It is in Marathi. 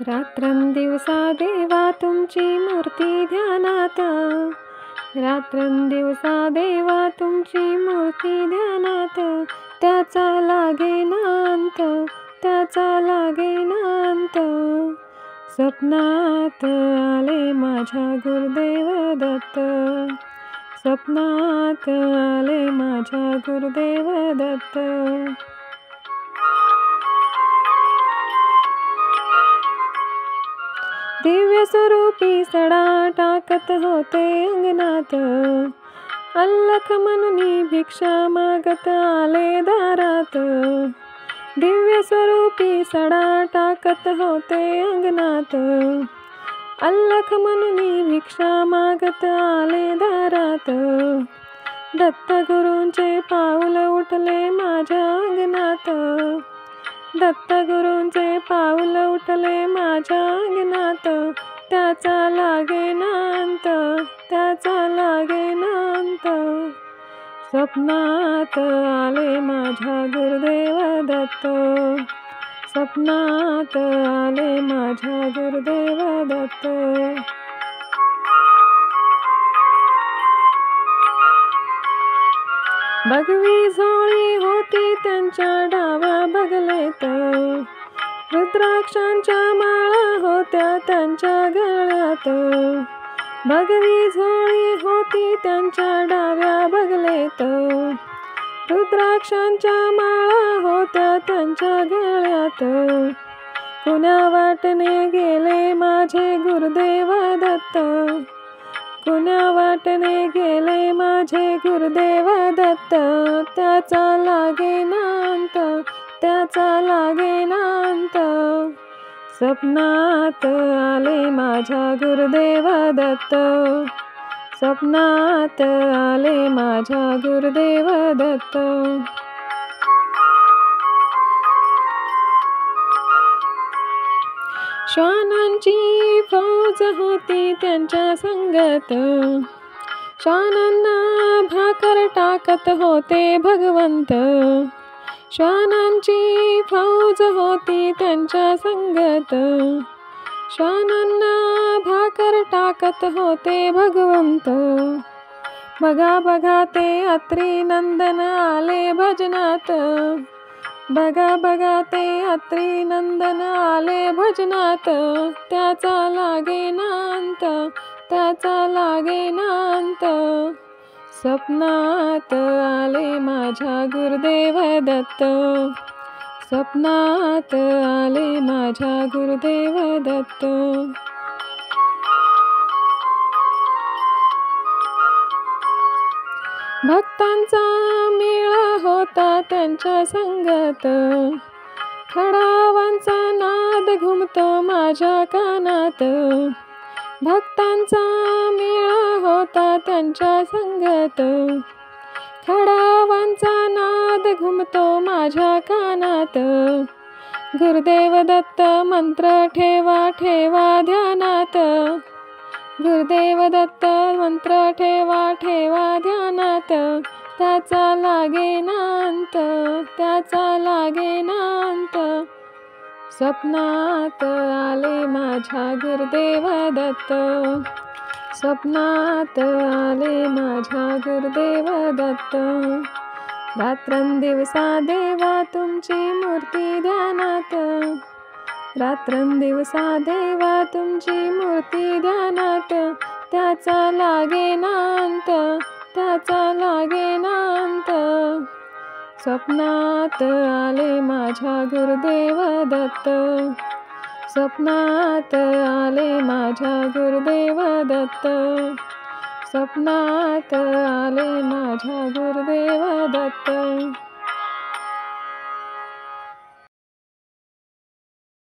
रात्रंदिवसा देवा तुमची मूर्ती ध्यानात, रात्रंदिवसा देवा तुमची मूर्ती ध्यानात, त्याचा लागेना अंत, त्याचा लागेना अंत. स्वप्नात आले माझ्या गुरुदेव दत्त, स्वप्नात आले माझ्या गुरुदेव दत्त. दिव्य स्वरूपी सडा टाकत होते अंगणात, अल्लख म्हणून भिक्षा मागत आले दारात. दिव्य स्वरूपी सडा टाकत होते अंगणात, अल्लख म्हणून भिक्षा मागत आले दारात. दत्तगुरूंचे पाऊल उठले माझ्या अंगणात, दत्तगुरूंचे पाऊल उठले माझ्या अंगणात, त्याचा लागेना अंत, त्याचा लागेना अंत. स्वप्नात आले माझ्या गुरुदेव दत्त, स्वप्नात आले माझ्या गुरुदेव दत्त. भगवी झोळी होती त्यांच्या डाव्या बगलेत, रुद्राक्षांच्या माळा होत्या त्यांच्या गळ्यात. भगवी झोळी होती त्यांच्या डाव्या बगलेत, रुद्राक्षांच्या माळा होत्या त्यांच्या गळ्यात. कुण्या वाटने गेले माझे गुरुदेव दत्त, कुण्या वाटने गेले माझे गुरुदेव दत्त, त्याचा लागेना अंत, त्याचा लागेना अंत. स्वप्नात आले माझ्या गुरुदेव दत्त, स्वप्नात आले माझ्या गुरुदेव दत्त. श्वानांची फौज होती त्यांच्या संगत, श्वानांना भाकर टाकत होते भगवंत. श्वानांची फौज होती त्यांच्या संगत, श्वानांना भाकर टाकत होते भगवंत. बघा बघा ते अत्री नंदन आले भजनात, बघा बघा ते अत्री नंदन आले भजनात, त्याचा लागेना अंत, त्याचा लागेना अंत. स्वप्नात आले माझ्या गुरुदेव दत्त, स्वप्नात आले माझ्या गुरुदेव दत्त. भक्तांचा मेळा होता त्यांच्या संगत, खडावांचा नाद घुमतो माझ्या कानात. भक्तांचा मेळा होता त्यांच्या संगत, खडावांचा नाद घुमतो माझ्या कानात. गुरुदेव दत्त मंत्र ठेवा ठेवा ध्यानात, गुरुदेव दत्त मंत्र ठेवा ठेवा ध्यानात, त्याचा लागेना अंत, त्याचा लागेना अंत. स्वप्नात आले माझ्या गुरुदेव दत्त, स्वप्नात आले माझ्या गुरुदेव दत्त. रात्रंदिवसा देवा तुमची मूर्ती ध्यानात, रात्रंदिवसा देवा तुमची मूर्ती ध्यानात, त्याचा लागेना अंत, त्याचा लागेना अंत. स्वप्नात आले माझ्या गुरुदेव दत्त, स्वप्नात आले माझ्या गुरुदेव दत्त, स्वप्नात आले माझ्या गुरुदेव दत्त.